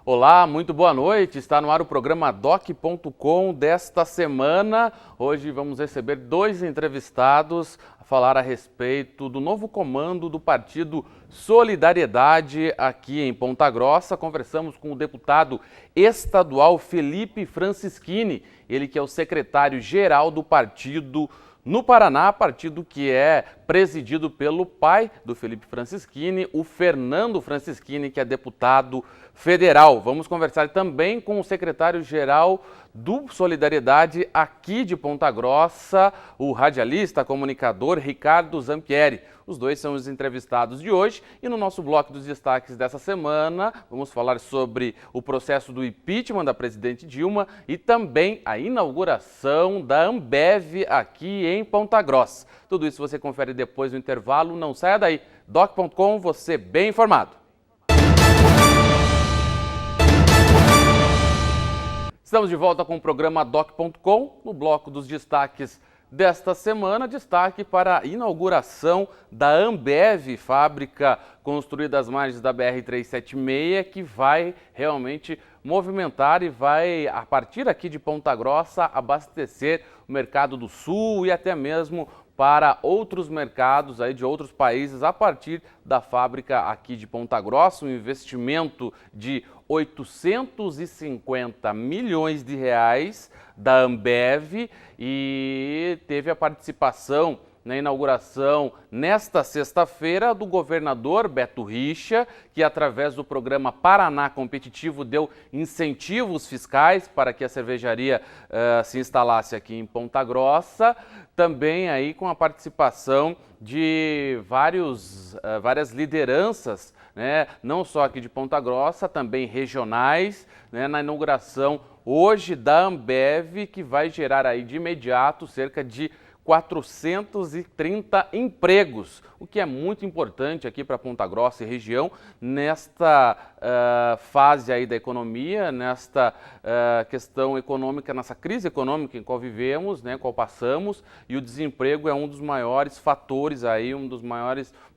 Olá, muito boa noite. Está no ar o programa Doc.com desta semana. Hoje vamos receber dois entrevistados a falar a respeito do novo comando do Partido Solidariedade aqui em Ponta Grossa. Conversamos com o deputado estadual Felipe Francischini, ele que é o secretário-geral do partido no Paraná, partido que é presidido pelo pai do Felipe Francischini, o Fernando Francischini, que é deputado federal. Vamos conversar também com o secretário-geral do Solidariedade aqui de Ponta Grossa, o radialista, comunicador Ricardo Zampieri. Os dois são os entrevistados de hoje e no nosso bloco dos destaques dessa semana vamos falar sobre o processo do impeachment da presidente Dilma e também a inauguração da Ambev aqui em Ponta Grossa. Tudo isso você confere depois do intervalo, não saia daí. Doc.com, você bem informado. Estamos de volta com o programa Doc.com, no bloco dos destaques desta semana, destaque para a inauguração da Ambev, fábrica construída às margens da BR-376, que vai realmente movimentar e vai, a partir aqui de Ponta Grossa, abastecer o mercado do Sul e até mesmo para outros mercados aí de outros países a partir da fábrica aqui de Ponta Grossa, um investimento de 850 milhões de reais da Ambev e teve a participação na inauguração nesta sexta-feira do governador Beto Richa, que através do programa Paraná Competitivo deu incentivos fiscais para que a cervejaria se instalasse aqui em Ponta Grossa, também aí com a participação de várias lideranças, né, não só aqui de Ponta Grossa, também regionais, né, na inauguração hoje da Ambev, que vai gerar aí de imediato cerca de 430 empregos, o que é muito importante aqui para Ponta Grossa e região nesta fase aí da economia, nesta questão econômica, nessa crise econômica em qual vivemos, né, qual passamos, e o desemprego é um dos maiores fatores aí, uma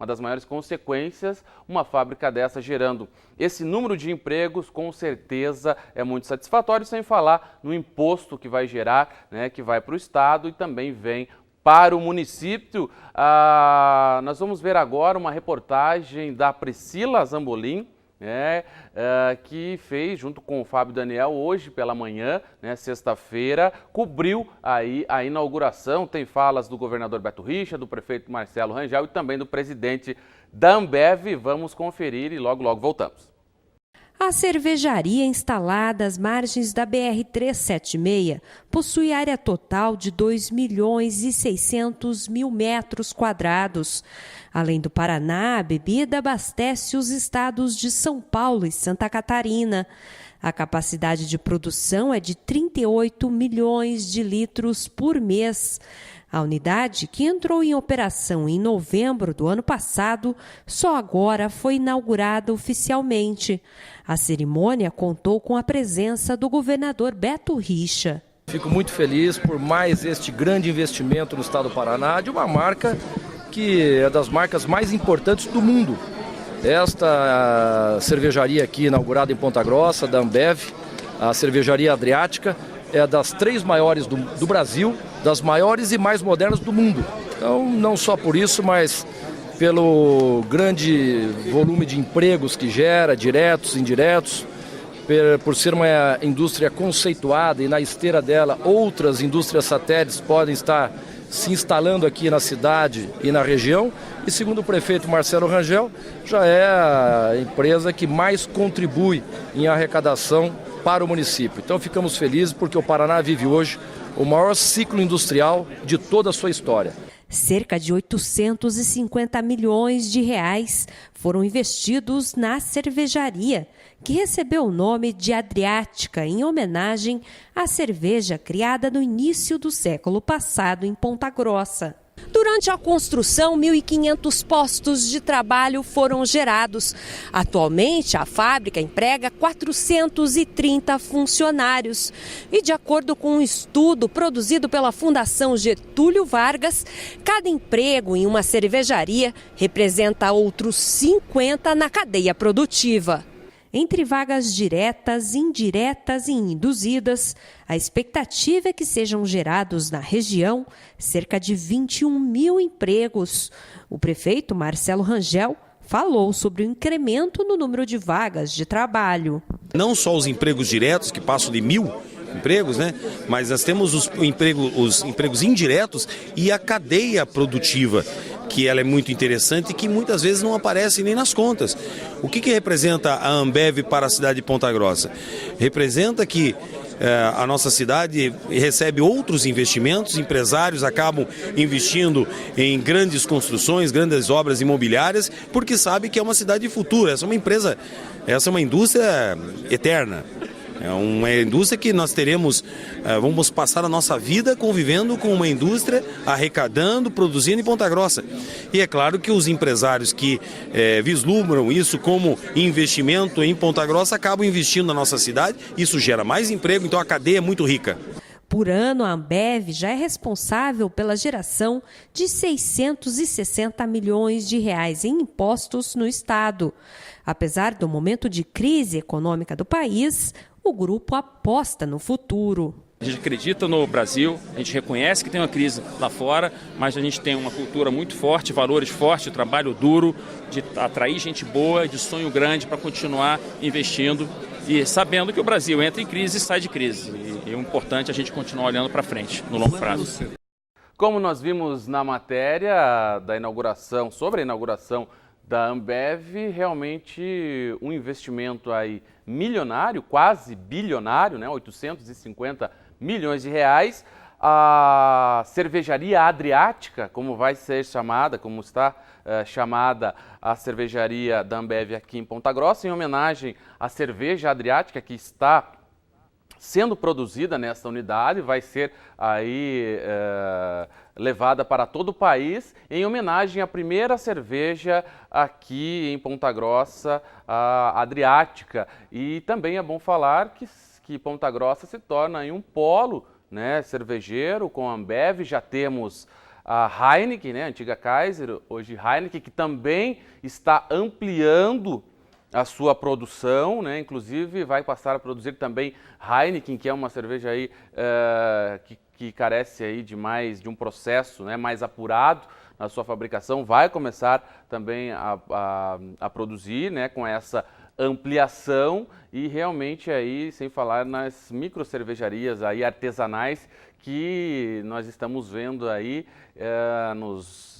das maiores consequências, uma fábrica dessa gerando esse número de empregos, com certeza é muito satisfatório, sem falar no imposto que vai gerar, né, que vai para o estado e também vem para o município. Nós vamos ver agora uma reportagem da Priscila Zambolin, que fez, junto com o Fábio Daniel, hoje pela manhã, né, sexta-feira, cobriu aí a inauguração. Tem falas do governador Beto Richa, do prefeito Marcelo Rangel e também do presidente da Ambev. Vamos conferir e logo voltamos. A cervejaria instalada às margens da BR-376 possui área total de 2.600.000 metros quadrados. Além do Paraná, a bebida abastece os estados de São Paulo e Santa Catarina. A capacidade de produção é de 38 milhões de litros por mês. A unidade, que entrou em operação em novembro do ano passado, só agora foi inaugurada oficialmente. A cerimônia contou com a presença do governador Beto Richa. Fico muito feliz por mais este grande investimento no estado do Paraná, de uma marca que é das marcas mais importantes do mundo. Esta cervejaria aqui inaugurada em Ponta Grossa, da Ambev, a cervejaria Adriática, é das 3 maiores do Brasil, das maiores e mais modernas do mundo. Então, não só por isso, mas pelo grande volume de empregos que gera, diretos e indiretos, por ser uma indústria conceituada e na esteira dela outras indústrias satélites podem estar se instalando aqui na cidade e na região. E segundo o prefeito Marcelo Rangel, já é a empresa que mais contribui em arrecadação para o município. Então ficamos felizes porque o Paraná vive hoje o maior ciclo industrial de toda a sua história. Cerca de 850 milhões de reais foram investidos na cervejaria, que recebeu o nome de Adriática em homenagem à cerveja criada no início do século passado em Ponta Grossa. Durante a construção, 1.500 postos de trabalho foram gerados. Atualmente, a fábrica emprega 430 funcionários. E de acordo com um estudo produzido pela Fundação Getúlio Vargas, cada emprego em uma cervejaria representa outros 50 na cadeia produtiva. Entre vagas diretas, indiretas e induzidas, a expectativa é que sejam gerados na região cerca de 21 mil empregos. O prefeito Marcelo Rangel falou sobre o incremento no número de vagas de trabalho. Não só os empregos diretos, que passam de 1.000 empregos, né? Mas nós temos os empregos indiretos e a cadeia produtiva, que ela é muito interessante e que muitas vezes não aparece nem nas contas. O que representa a Ambev para a cidade de Ponta Grossa? Representa que a nossa cidade recebe outros investimentos, empresários acabam investindo em grandes construções, grandes obras imobiliárias, porque sabe que é uma cidade de futuro, essa é uma indústria eterna. É uma indústria que nós teremos, vamos passar a nossa vida convivendo com uma indústria, arrecadando, produzindo em Ponta Grossa. E é claro que os empresários que vislumbram isso como investimento em Ponta Grossa acabam investindo na nossa cidade, isso gera mais emprego, então a cadeia é muito rica. Por ano, a Ambev já é responsável pela geração de 660 milhões de reais em impostos no estado. Apesar do momento de crise econômica do país, o grupo aposta no futuro. A gente acredita no Brasil, a gente reconhece que tem uma crise lá fora, mas a gente tem uma cultura muito forte, valores fortes, trabalho duro, de atrair gente boa, de sonho grande para continuar investindo e sabendo que o Brasil entra em crise e sai de crise. E é importante a gente continuar olhando para frente, no longo prazo. Como nós vimos na matéria da inauguração, sobre a inauguração da Ambev, realmente um investimento aí milionário, quase bilionário, né? 850 milhões de reais. A cervejaria Adriática, como vai ser chamada, como está chamada a cervejaria da Ambev aqui em Ponta Grossa, em homenagem à cerveja Adriática que está sendo produzida nessa unidade, vai ser aí levada para todo o país em homenagem à primeira cerveja aqui em Ponta Grossa, a Adriática. E também é bom falar que Ponta Grossa se torna aí um polo, né, cervejeiro com a Ambev. Já temos a Heineken, né, a antiga Kaiser, hoje Heineken, que também está ampliando a sua produção, né? Inclusive vai passar a produzir também Heineken, que é uma cerveja aí, que carece aí de um processo, né, mais apurado na sua fabricação, vai começar também a produzir, né, com essa ampliação. E realmente aí, sem falar nas micro cervejarias aí artesanais que nós estamos vendo aí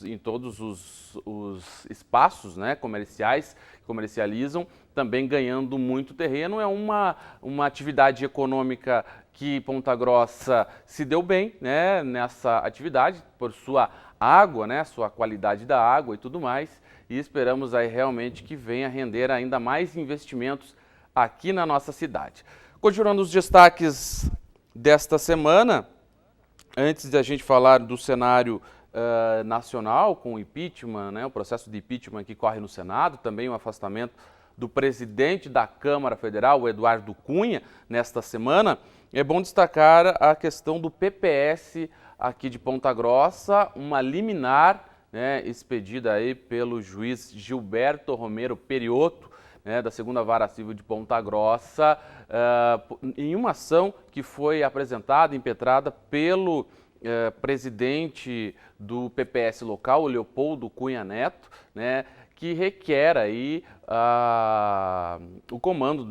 em todos os espaços, né, comerciais que comercializam, também ganhando muito terreno. É uma atividade econômica que Ponta Grossa se deu bem, né, nessa atividade, por sua água, né, sua qualidade da água e tudo mais, e esperamos aí realmente que venha render ainda mais investimentos aqui na nossa cidade. Continuando os destaques desta semana, antes de a gente falar do cenário nacional com o impeachment, né, o processo de impeachment que corre no Senado, também o afastamento do presidente da Câmara Federal, o Eduardo Cunha, nesta semana, é bom destacar a questão do PPS aqui de Ponta Grossa, uma liminar, né, expedida aí pelo juiz Gilberto Romero Perioto, né, da 2ª Vara Civil de Ponta Grossa, em uma ação que foi apresentada, impetrada pelo presidente do PPS local, o Leopoldo Cunha Neto, né, que requer aí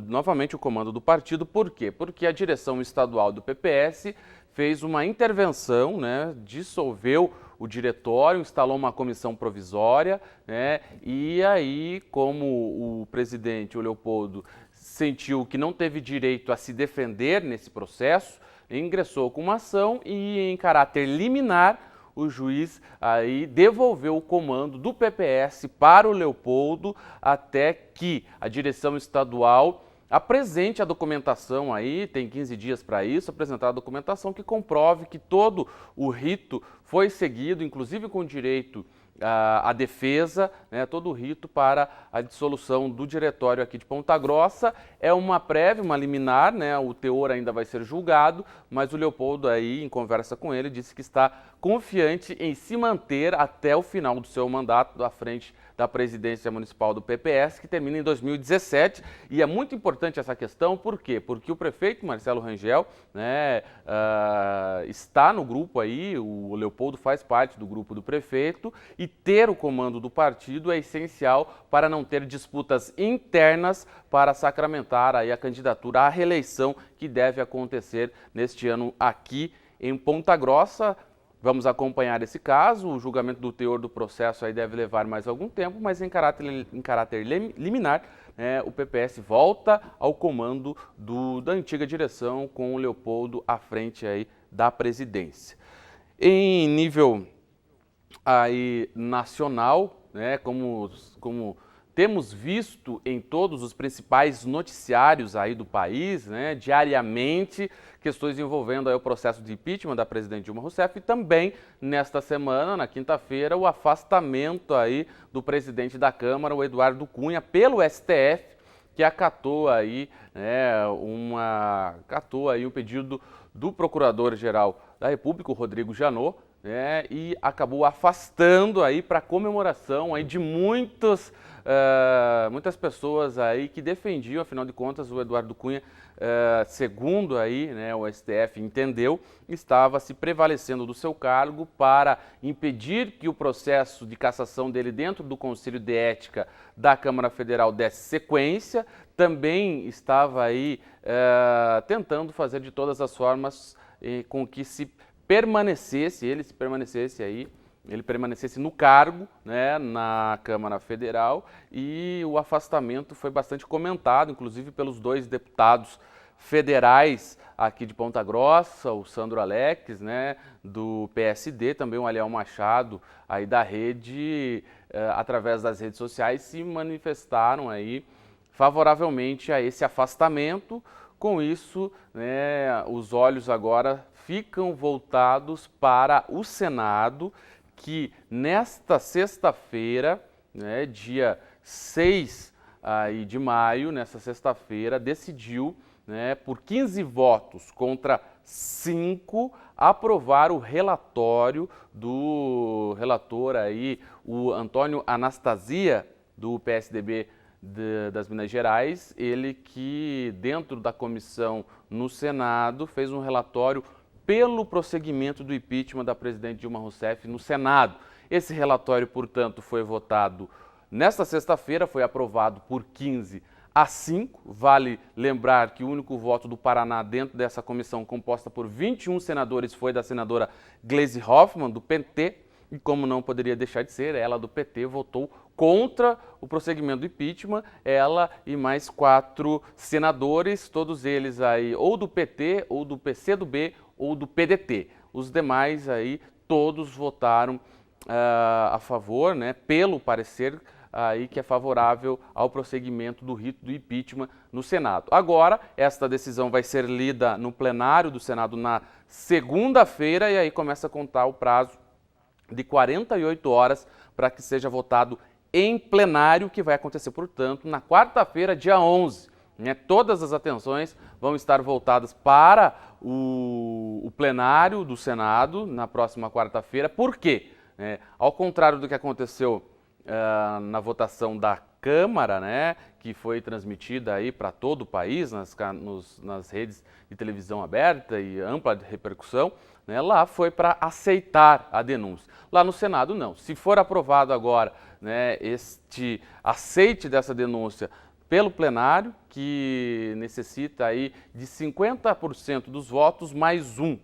novamente o comando do partido. Por quê? Porque a direção estadual do PPS fez uma intervenção, né, dissolveu o diretório, instalou uma comissão provisória, né, e aí, como o presidente, o Leopoldo, sentiu que não teve direito a se defender nesse processo, ingressou com uma ação e, em caráter liminar, o juiz aí devolveu o comando do PPS para o Leopoldo até que a direção estadual apresente a documentação aí, tem 15 dias para isso, apresentar a documentação que comprove que todo o rito foi seguido, inclusive com direito à defesa, né, todo o rito para a dissolução do diretório aqui de Ponta Grossa. É uma prévia, uma liminar, né, o teor ainda vai ser julgado, mas o Leopoldo aí, em conversa com ele, disse que está confiante em se manter até o final do seu mandato à frente da presidência municipal do PPS, que termina em 2017. E é muito importante essa questão, por quê? Porque o prefeito Marcelo Rangel, né, está no grupo aí, o Leopoldo faz parte do grupo do prefeito, e ter o comando do partido é essencial para não ter disputas internas para sacramentar aí a candidatura à reeleição que deve acontecer neste ano aqui em Ponta Grossa. Vamos acompanhar esse caso, o julgamento do teor do processo aí deve levar mais algum tempo, mas em caráter liminar, o PPS volta ao comando da antiga direção com o Leopoldo à frente aí da presidência. Em nível aí nacional, né, como temos visto em todos os principais noticiários aí do país, né, diariamente, questões envolvendo aí o processo de impeachment da presidente Dilma Rousseff e também, nesta semana, na quinta-feira, o afastamento aí do presidente da Câmara, o Eduardo Cunha, pelo STF, que acatou aí, o pedido do Procurador-Geral da República, o Rodrigo Janot, e acabou afastando aí para comemoração aí de muitas pessoas aí que defendiam, afinal de contas, o Eduardo Cunha, segundo aí, o STF entendeu, estava se prevalecendo do seu cargo para impedir que o processo de cassação dele dentro do Conselho de Ética da Câmara Federal desse sequência, também estava aí tentando fazer de todas as formas com que ele permanecesse no cargo, na Câmara Federal, e o afastamento foi bastante comentado, inclusive pelos 2 deputados federais aqui de Ponta Grossa, o Sandro Alex, do PSD, também o Aliel Machado, aí da Rede, através das redes sociais, se manifestaram aí favoravelmente a esse afastamento. Com isso, os olhos agora ficam voltados para o Senado, que nesta sexta-feira, dia 6 aí de maio, nessa sexta-feira, decidiu, por 15 votos contra 5, aprovar o relatório do relator aí, o Antônio Anastasia, do PSDB das Minas Gerais, ele que dentro da comissão no Senado fez um relatório pelo prosseguimento do impeachment da presidente Dilma Rousseff no Senado. Esse relatório, portanto, foi votado nesta sexta-feira, foi aprovado por 15-5. Vale lembrar que o único voto do Paraná dentro dessa comissão, composta por 21 senadores, foi da senadora Gleisi Hoffmann, do PT, e como não poderia deixar de ser, ela do PT votou contra o prosseguimento do impeachment, ela e mais 4 senadores, todos eles aí ou do PT, ou do PCdoB, ou do PDT. Os demais aí, todos votaram a favor, pelo parecer aí que é favorável ao prosseguimento do rito do impeachment no Senado. Agora, esta decisão vai ser lida no plenário do Senado na segunda-feira e aí começa a contar o prazo de 48 horas para que seja votado em plenário, que vai acontecer, portanto, na quarta-feira, dia 11. Todas as atenções vão estar voltadas para o plenário do Senado na próxima quarta-feira. Por quê? Ao contrário do que aconteceu na votação da Câmara, que foi transmitida aí para todo o país, nas redes de televisão aberta e ampla de repercussão, lá foi para aceitar a denúncia. Lá no Senado, não. Se for aprovado agora este aceite dessa denúncia pelo plenário, que necessita aí de 50% dos votos mais 1.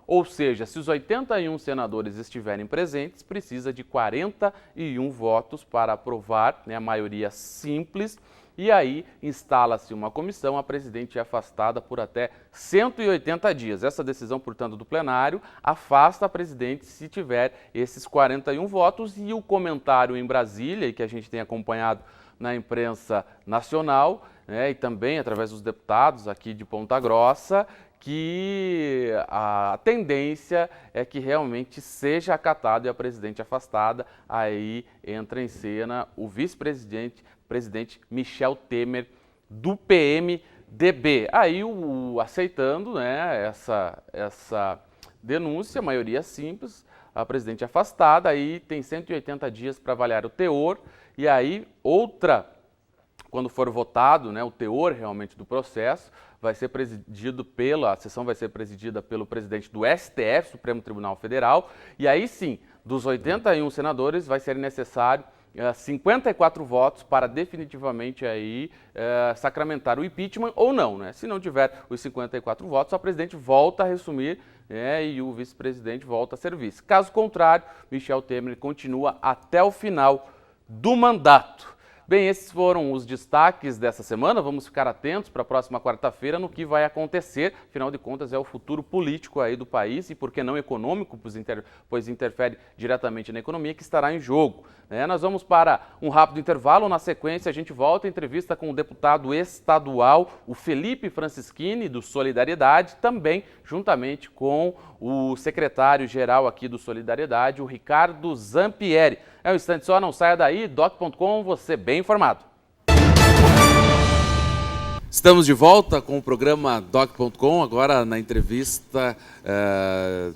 Ou seja, se os 81 senadores estiverem presentes, precisa de 41 votos para aprovar, a maioria simples, e aí instala-se uma comissão, a presidente é afastada por até 180 dias. Essa decisão, portanto, do plenário afasta a presidente se tiver esses 41 votos, e o comentário em Brasília, e que a gente tem acompanhado na imprensa nacional, e também através dos deputados aqui de Ponta Grossa, que a tendência é que realmente seja acatado e a presidente afastada. Aí entra em cena o vice-presidente, presidente Michel Temer, do PMDB. Aí aceitando essa denúncia, maioria simples, a presidente afastada, aí tem 180 dias para avaliar o teor, e aí quando for votado, né, o teor realmente do processo, vai ser presidido a sessão vai ser presidida pelo presidente do STF, Supremo Tribunal Federal, e aí sim, dos 81 senadores, vai ser necessário 54 votos para definitivamente aí sacramentar o impeachment ou não, né? Se não tiver os 54 votos, o presidente volta a reassumir, né, e o vice-presidente volta a ser vice. Caso contrário, Michel Temer continua até o final do mandato. Bem, esses foram os destaques dessa semana. Vamos ficar atentos para a próxima quarta-feira no que vai acontecer. Afinal de contas, é o futuro político aí do país e, por que não, econômico, pois interfere diretamente na economia, que estará em jogo. Nós vamos para um rápido intervalo. Na sequência, a gente volta à entrevista com o deputado estadual, o Felipe Francischini, do Solidariedade, também juntamente com o secretário-geral aqui do Solidariedade, o Ricardo Zampieri. É um instante só, não saia daí, doc.com, você bem informado. Estamos de volta com o programa doc.com. Agora, na entrevista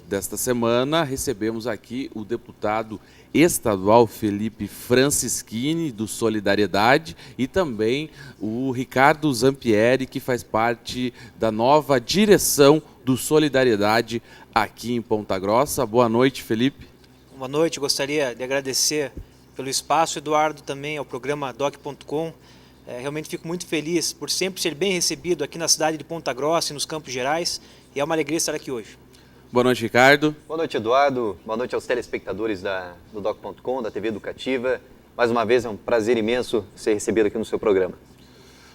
desta semana, recebemos aqui o deputado estadual Felipe Francischini, do Solidariedade, e também o Ricardo Zampieri, que faz parte da nova direção do Solidariedade aqui em Ponta Grossa. Boa noite, Felipe. Boa noite, gostaria de agradecer pelo espaço, Eduardo, também ao programa doc.com. Realmente fico muito feliz por sempre ser bem recebido aqui na cidade de Ponta Grossa e nos Campos Gerais, e é uma alegria estar aqui hoje. Boa noite, Ricardo. Boa noite, Eduardo. Boa noite aos telespectadores do doc.com, da TV Educativa. Mais uma vez é um prazer imenso ser recebido aqui no seu programa.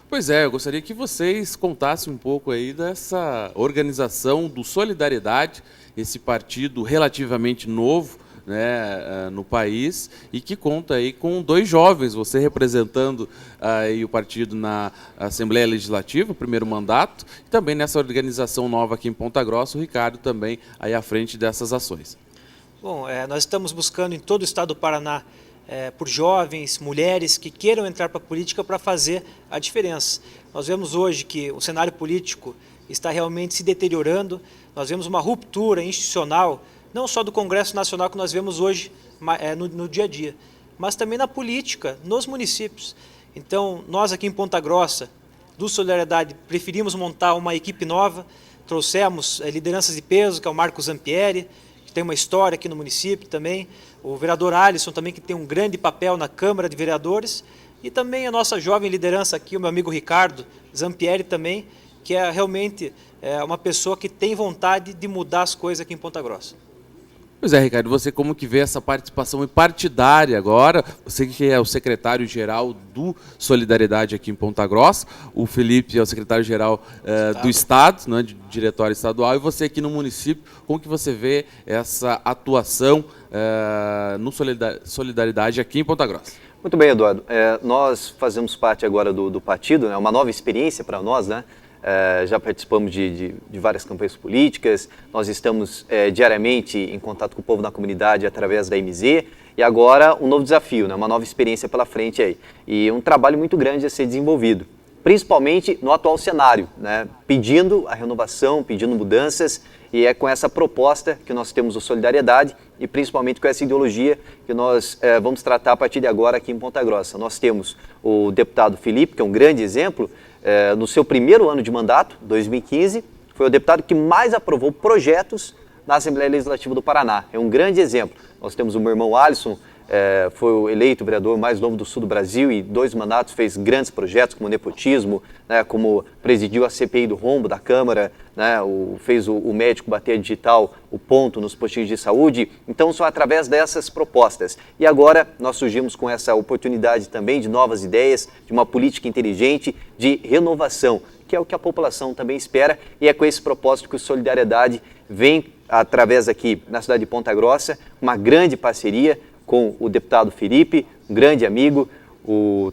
Pois é, eu gostaria que vocês contassem um pouco aí dessa organização do Solidariedade, esse partido relativamente novo, né, no país, e que conta aí com 2 jovens, você representando aí o partido na Assembleia Legislativa, o primeiro mandato, e também nessa organização nova aqui em Ponta Grossa, o Ricardo também aí à frente dessas ações. Bom, nós estamos buscando em todo o estado do Paraná por jovens, mulheres que queiram entrar para a política para fazer a diferença. Nós vemos hoje que o cenário político está realmente se deteriorando, nós vemos uma ruptura institucional, não só do Congresso Nacional que nós vemos hoje no dia a dia, mas também na política, nos municípios. Então, nós aqui em Ponta Grossa, do Solidariedade, preferimos montar uma equipe nova, trouxemos lideranças de peso, que é o Marcos Zampieri, que tem uma história aqui no município também, o vereador Alisson também, que tem um grande papel na Câmara de Vereadores, e também a nossa jovem liderança aqui, o meu amigo Ricardo Zampieri também, que é realmente uma pessoa que tem vontade de mudar as coisas aqui em Ponta Grossa. Pois é, Ricardo, você como que vê essa participação partidária agora? Você que é o secretário-geral do Solidariedade aqui em Ponta Grossa, o Felipe é o secretário-geral do Estado, né, de diretório estadual, e você aqui no município, como que você vê essa atuação no Solidariedade aqui em Ponta Grossa? Muito bem, Eduardo. Nós fazemos parte agora do partido, né, uma nova experiência para nós, né? Já participamos de várias campanhas políticas, nós estamos diariamente em contato com o povo da comunidade através da MZ, e agora um novo desafio, né, uma nova experiência pela frente aí, e um trabalho muito grande a ser desenvolvido, principalmente no atual cenário, né, pedindo a renovação, pedindo mudanças, e é com essa proposta que nós temos o Solidariedade e principalmente com essa ideologia que nós vamos tratar a partir de agora aqui em Ponta Grossa. Nós temos o deputado Felipe, que é um grande exemplo. No seu primeiro ano de mandato, 2015, foi o deputado que mais aprovou projetos na Assembleia Legislativa do Paraná. É um grande exemplo. Nós temos o meu irmão Alisson, foi eleito o vereador mais novo do sul do Brasil e 2 mandatos fez grandes projetos como nepotismo, né, como presidiu a CPI do rombo da Câmara, né, fez o médico bater digital, o ponto nos postinhos de saúde. Então são através dessas propostas. E agora nós surgimos com essa oportunidade também de novas ideias, de uma política inteligente, de renovação, que é o que a população também espera, e é com esse propósito que o Solidariedade vem, através aqui na cidade de Ponta Grossa, uma grande parceria com o deputado Felipe, um grande amigo,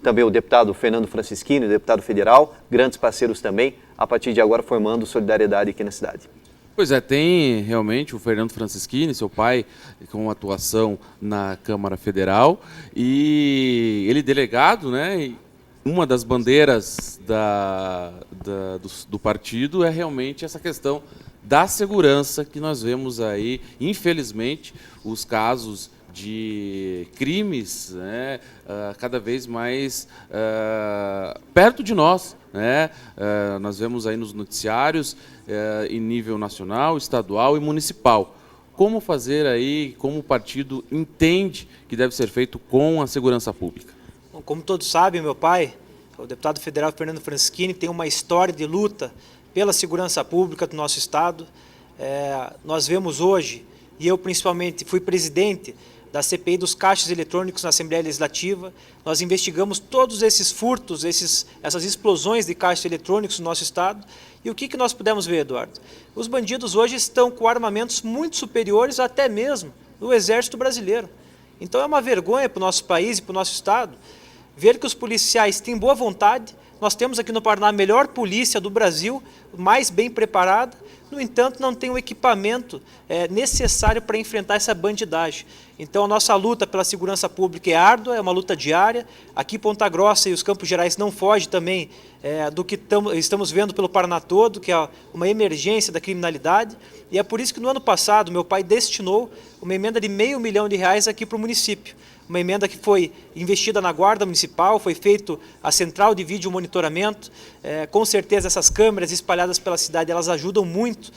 também o deputado Fernando Francischini, o deputado federal, grandes parceiros também, a partir de agora formando Solidariedade aqui na cidade. Pois é, tem realmente o Fernando Francischini, seu pai, com atuação na Câmara Federal, e ele delegado, né? Uma das bandeiras do partido é realmente essa questão da segurança que nós vemos aí, infelizmente, os casos de crimes, né, cada vez mais perto de nós, né? Nós vemos aí nos noticiários em nível nacional, estadual e municipal. Como fazer aí, como o partido entende que deve ser feito com a segurança pública? Bom, como todos sabem, meu pai, o deputado federal Fernando Francischini, tem uma história de luta pela segurança pública do nosso estado. Nós vemos hoje, e eu principalmente fui presidente da CPI dos caixas eletrônicos na Assembleia Legislativa, nós investigamos todos esses furtos, essas explosões de caixas eletrônicos no nosso estado. E o que nós pudemos ver, Eduardo? Os bandidos hoje estão com armamentos muito superiores até mesmo do Exército Brasileiro. Então é uma vergonha para o nosso país e para o nosso estado ver que os policiais têm boa vontade. Nós temos aqui no Paraná a melhor polícia do Brasil, mais bem preparada, no entanto não tem o equipamento necessário para enfrentar essa bandidagem. Então a nossa luta pela segurança pública é árdua, é uma luta diária. Aqui Ponta Grossa e os Campos Gerais não fogem também do que estamos vendo pelo Paraná todo, que é uma emergência da criminalidade. E é por isso que no ano passado meu pai destinou uma emenda de R$500 mil aqui para o município. Uma emenda que foi investida na Guarda Municipal, foi feito a central de vídeo monitoramento. Com certeza essas câmeras espalhadas pela cidade, elas ajudam muito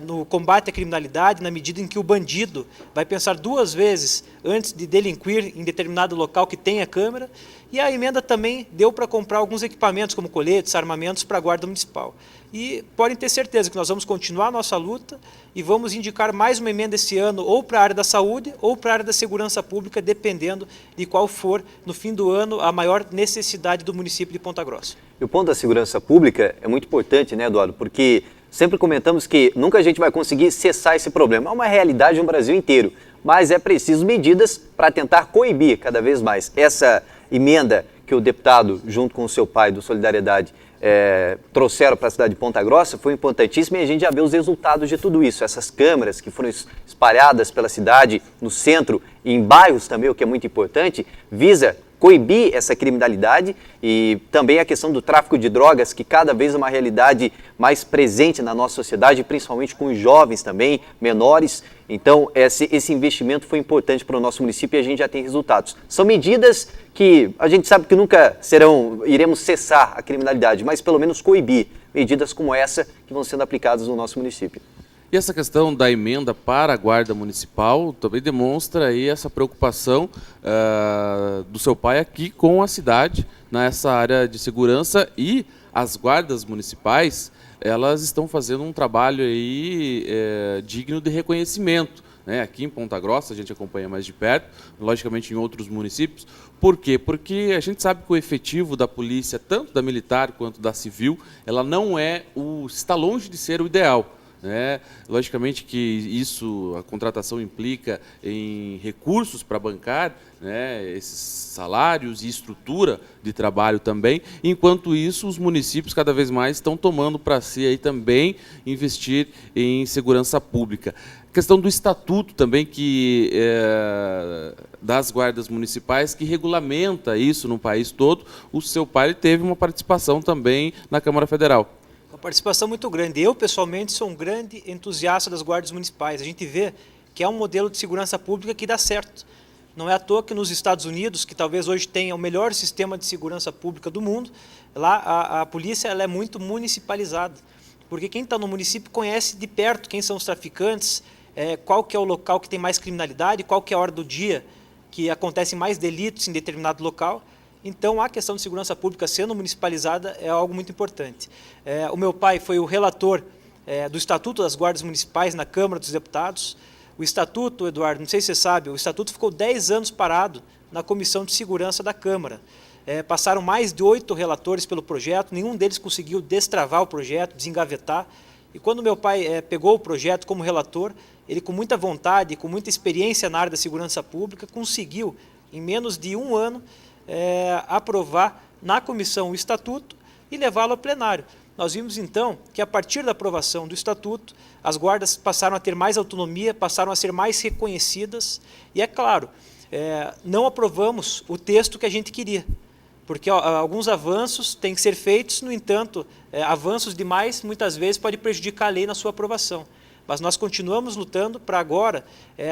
no combate à criminalidade, na medida em que o bandido vai pensar duas vezes antes de delinquir em determinado local que tenha câmera. E a emenda também deu para comprar alguns equipamentos, como coletes, armamentos para a Guarda Municipal. E podem ter certeza que nós vamos continuar a nossa luta e vamos indicar mais uma emenda esse ano, ou para a área da saúde, ou para a área da segurança pública, dependendo de qual for, no fim do ano, a maior necessidade do município de Ponta Grossa. E o ponto da segurança pública é muito importante, né, Eduardo? Porque sempre comentamos que nunca a gente vai conseguir cessar esse problema. É uma realidade no Brasil inteiro, mas é preciso medidas para tentar coibir cada vez mais. Essa emenda que o deputado, junto com o seu pai do Solidariedade, trouxeram para a cidade de Ponta Grossa foi importantíssima e a gente já vê os resultados de tudo isso. Essas câmeras que foram espalhadas pela cidade, no centro e em bairros também, o que é muito importante, visa coibir essa criminalidade e também a questão do tráfico de drogas, que cada vez é uma realidade mais presente na nossa sociedade, principalmente com os jovens também, menores. Então, esse investimento foi importante para o nosso município e a gente já tem resultados. São medidas que a gente sabe que nunca iremos cessar a criminalidade, mas pelo menos coibir medidas como essa que vão sendo aplicadas no nosso município. E essa questão da emenda para a Guarda Municipal também demonstra aí essa preocupação do seu pai aqui com a cidade, nessa área de segurança, e as guardas municipais, elas estão fazendo um trabalho aí digno de reconhecimento. Aqui em Ponta Grossa a gente acompanha mais de perto, logicamente em outros municípios. Por quê? Porque a gente sabe que o efetivo da polícia, tanto da militar quanto da civil, ela não está longe de ser o ideal. Logicamente que isso, a contratação implica em recursos para bancar esses salários e estrutura de trabalho também. Enquanto isso, os municípios cada vez mais estão tomando para si aí também investir em segurança pública. A questão do estatuto também das guardas municipais, que regulamenta isso no país todo. O seu pai teve uma participação também na Câmara Federal. Uma participação muito grande. Eu, pessoalmente, sou um grande entusiasta das guardas municipais. A gente vê que é um modelo de segurança pública que dá certo. Não é à toa que nos Estados Unidos, que talvez hoje tenha o melhor sistema de segurança pública do mundo, lá a polícia ela é muito municipalizada. Porque quem está no município conhece de perto quem são os traficantes, qual que é o local que tem mais criminalidade, qual que é a hora do dia que acontecem mais delitos em determinado local. Então, a questão de segurança pública sendo municipalizada é algo muito importante. O meu pai foi o relator do Estatuto das Guardas Municipais na Câmara dos Deputados. O Estatuto, Eduardo, não sei se você sabe, o Estatuto ficou 10 anos parado na Comissão de Segurança da Câmara. Passaram mais de 8 relatores pelo projeto, nenhum deles conseguiu destravar o projeto, desengavetar. E quando meu pai pegou o projeto como relator, ele com muita vontade, com muita experiência na área da segurança pública, conseguiu, em menos de um ano, aprovar na comissão o estatuto e levá-lo ao plenário. Nós vimos então que a partir da aprovação do estatuto, as guardas passaram a ter mais autonomia, passaram a ser mais reconhecidas e, é claro, não aprovamos o texto que a gente queria. porque alguns avanços têm que ser feitos, no entanto, avanços demais muitas vezes podem prejudicar a lei na sua aprovação. Mas nós continuamos lutando para agora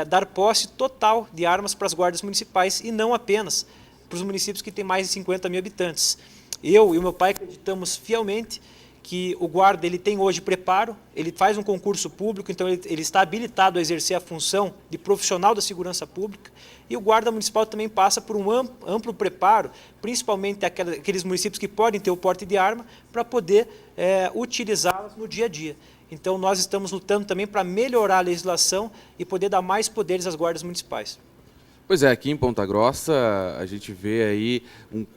dar posse total de armas para as guardas municipais e não apenas para os municípios que têm mais de 50 mil habitantes. Eu e o meu pai acreditamos fielmente que o guarda ele tem hoje preparo, ele faz um concurso público, então ele está habilitado a exercer a função de profissional da segurança pública, e o guarda municipal também passa por um amplo preparo, principalmente aqueles municípios que podem ter o porte de arma, para poder utilizá-las no dia a dia. Então nós estamos lutando também para melhorar a legislação e poder dar mais poderes às guardas municipais. Pois é, aqui em Ponta Grossa a gente vê aí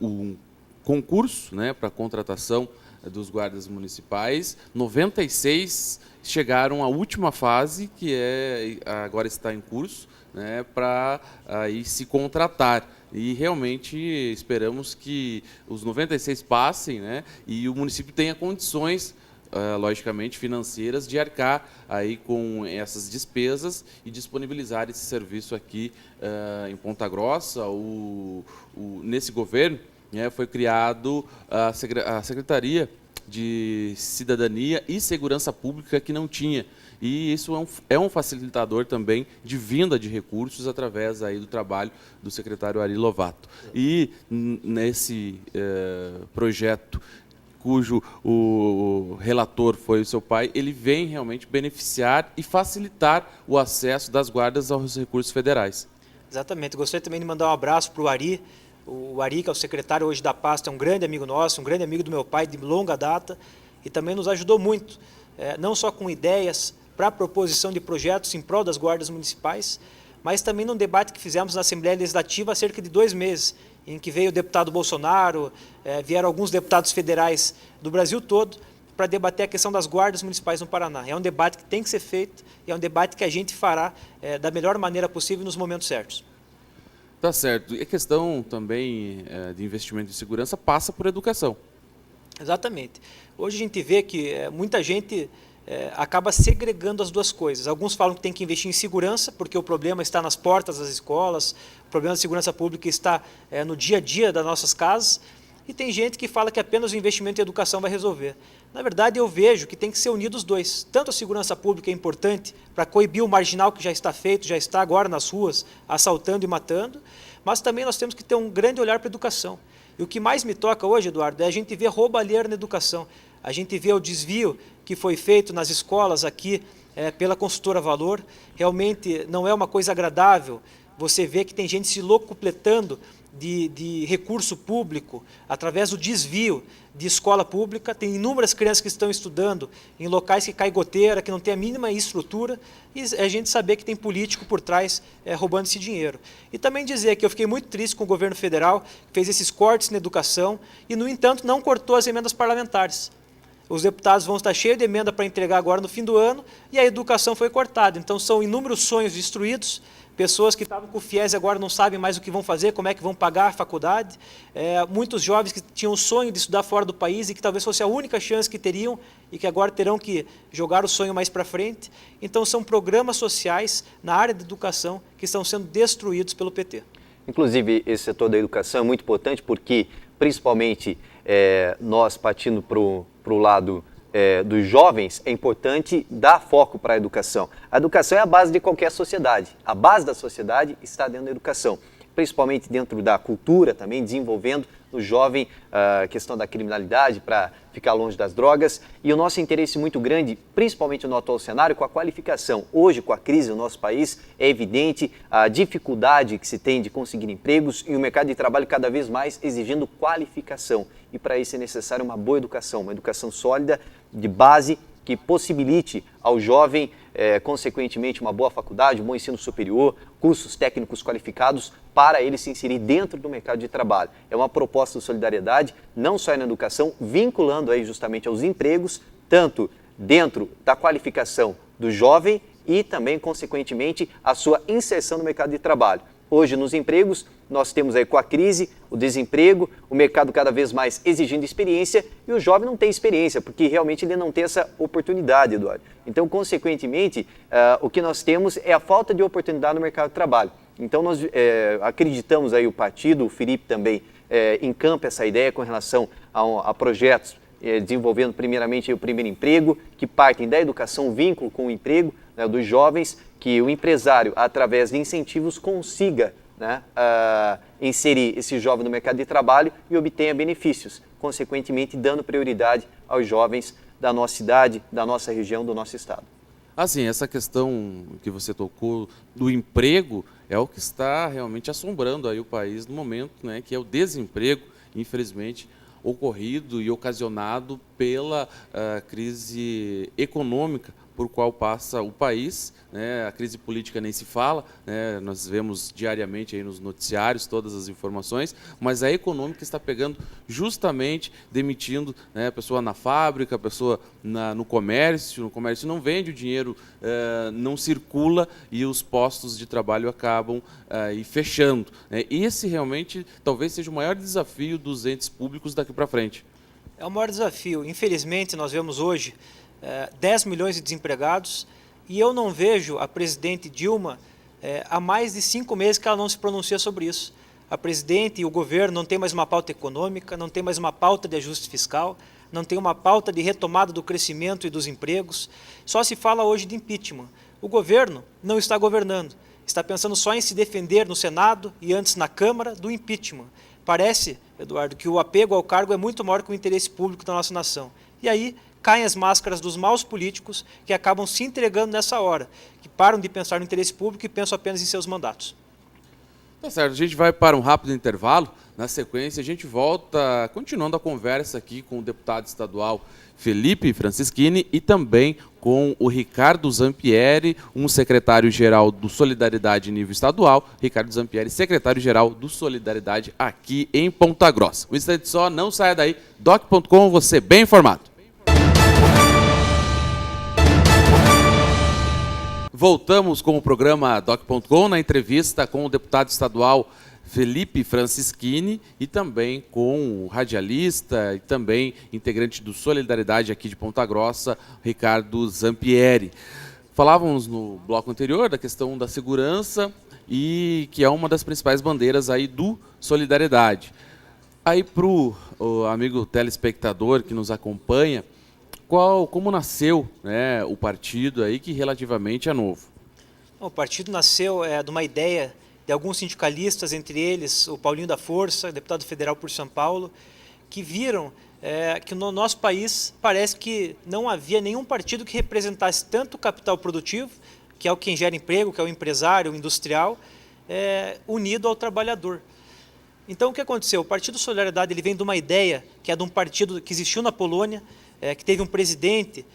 um concurso, né, para contratação dos guardas municipais. 96 chegaram à última fase, que agora está em curso, né, para aí se contratar. E realmente esperamos que os 96 passem, né, e o município tenha condições, logicamente financeiras, de arcar aí com essas despesas e disponibilizar esse serviço aqui em Ponta Grossa. Nesse governo, foi criado a Secretaria de Cidadania e Segurança Pública, que não tinha. E isso é um facilitador também de vinda de recursos através aí do trabalho do secretário Ari Lovato. E nesse projeto, cujo o relator foi o seu pai, ele vem realmente beneficiar e facilitar o acesso das guardas aos recursos federais. Exatamente. Gostaria também de mandar um abraço para o Ari. O Ari, que é o secretário hoje da pasta, é um grande amigo nosso, um grande amigo do meu pai de longa data, e também nos ajudou muito, não só com ideias para a proposição de projetos em prol das guardas municipais, mas também num debate que fizemos na Assembleia Legislativa há cerca de 2 meses, em que veio o deputado Bolsonaro, vieram alguns deputados federais do Brasil todo para debater a questão das guardas municipais no Paraná. É um debate que tem que ser feito e é um debate que a gente fará da melhor maneira possível nos momentos certos. Tá certo. E a questão também de investimento em segurança passa por educação. Exatamente. Hoje a gente vê que muita gente acaba segregando as duas coisas. Alguns falam que tem que investir em segurança, porque o problema está nas portas das escolas, o problema da segurança pública está no dia a dia das nossas casas, e tem gente que fala que apenas o investimento em educação vai resolver. Na verdade, eu vejo que tem que ser unido os dois. Tanto a segurança pública é importante para coibir o marginal que já está feito, já está agora nas ruas, assaltando e matando, mas também nós temos que ter um grande olhar para a educação. E o que mais me toca hoje, Eduardo, é a gente ver roubalheira na educação. A gente vê o desvio que foi feito nas escolas aqui pela consultora Valor. Realmente não é uma coisa agradável. Você vê que tem gente se locupletando de recurso público através do desvio de escola pública. Tem inúmeras crianças que estão estudando em locais que cai goteira, que não tem a mínima estrutura, e a gente saber que tem político por trás roubando esse dinheiro. E também dizer que eu fiquei muito triste com o governo federal, que fez esses cortes na educação e, no entanto, não cortou as emendas parlamentares. Os deputados vão estar cheios de emenda para entregar agora no fim do ano, e a educação foi cortada. Então são inúmeros sonhos destruídos, pessoas que estavam com o FIES agora não sabem mais o que vão fazer, como é que vão pagar a faculdade, muitos jovens que tinham o sonho de estudar fora do país e que talvez fosse a única chance que teriam e que agora terão que jogar o sonho mais para frente. Então são programas sociais na área de educação que estão sendo destruídos pelo PT. Inclusive, esse setor da educação é muito importante porque, principalmente, nós partindo para o lado dos jovens, é importante dar foco para a educação. A educação é a base de qualquer sociedade. A base da sociedade está dentro da educação, principalmente dentro da cultura também, desenvolvendo no jovem a questão da criminalidade para ficar longe das drogas. E o nosso interesse muito grande, principalmente no atual cenário, com a qualificação. Hoje, com a crise no nosso país, é evidente a dificuldade que se tem de conseguir empregos e o mercado de trabalho cada vez mais exigindo qualificação. E para isso é necessário uma boa educação, uma educação sólida, de base, que possibilite ao jovem, consequentemente, uma boa faculdade, um bom ensino superior, cursos técnicos qualificados para ele se inserir dentro do mercado de trabalho. É uma proposta de solidariedade, não só na educação, vinculando aí justamente aos empregos, tanto dentro da qualificação do jovem e também, consequentemente, a sua inserção no mercado de trabalho. Hoje, nos empregos, nós temos aí com a crise, o desemprego, o mercado cada vez mais exigindo experiência e o jovem não tem experiência, porque realmente ele não tem essa oportunidade, Eduardo. Então, consequentemente, o que nós temos é a falta de oportunidade no mercado de trabalho. Então, nós acreditamos aí, o partido, o Felipe também encampa essa ideia com relação a projetos desenvolvendo primeiramente o primeiro emprego, que partem da educação, o vínculo com o emprego, né, dos jovens, que o empresário, através de incentivos, consiga, né, inserir esse jovem no mercado de trabalho e obtenha benefícios, consequentemente dando prioridade aos jovens da nossa cidade, da nossa região, do nosso estado. Assim, essa questão que você tocou do emprego é o que está realmente assombrando aí o país no momento, né, que é o desemprego, infelizmente, ocorrido e ocasionado pela crise econômica por qual passa o país, né? A crise política nem se fala, né? Nós vemos diariamente aí nos noticiários todas as informações, mas a econômica está pegando justamente demitindo, né, a pessoa na fábrica, a pessoa no comércio não vende, o dinheiro não circula e os postos de trabalho acabam fechando, né? Esse realmente talvez seja o maior desafio dos entes públicos daqui para frente. É o maior desafio. Infelizmente, nós vemos hoje 10 milhões de desempregados e eu não vejo a presidente Dilma há mais de 5 meses que ela não se pronuncia sobre isso. A presidente e o governo não tem mais uma pauta econômica, não tem mais uma pauta de ajuste fiscal, não tem uma pauta de retomada do crescimento e dos empregos. Só se fala hoje de impeachment. O governo não está governando, está pensando só em se defender no Senado e antes na Câmara do impeachment. Parece, Eduardo, que o apego ao cargo é muito maior que o interesse público da nossa nação. E aí caem as máscaras dos maus políticos que acabam se entregando nessa hora, que param de pensar no interesse público e pensam apenas em seus mandatos. Tá certo, a gente vai para um rápido intervalo. Na sequência, a gente volta continuando a conversa aqui com o deputado estadual Felipe Francischini e também com o Ricardo Zampieri, um secretário-geral do Solidariedade em nível estadual. Ricardo Zampieri, secretário-geral do Solidariedade aqui em Ponta Grossa. Um instante só, não saia daí. Doc.com, você bem informado. Voltamos com o programa Doc.com na entrevista com o deputado estadual Felipe Francischini e também com o radialista e também integrante do Solidariedade aqui de Ponta Grossa, Ricardo Zampieri. Falávamos no bloco anterior da questão da segurança e que é uma das principais bandeiras aí do Solidariedade. Aí para o amigo telespectador que nos acompanha, como nasceu, né, o partido aí que relativamente é novo? O partido nasceu de uma ideia de alguns sindicalistas, entre eles o Paulinho da Força, deputado federal por São Paulo, que viram que no nosso país parece que não havia nenhum partido que representasse tanto o capital produtivo, que é o quem gera emprego, que é o empresário, o industrial, unido ao trabalhador. Então o que aconteceu? O Partido Solidariedade ele vem de uma ideia que é de um partido que existiu na Polônia, que teve um presidente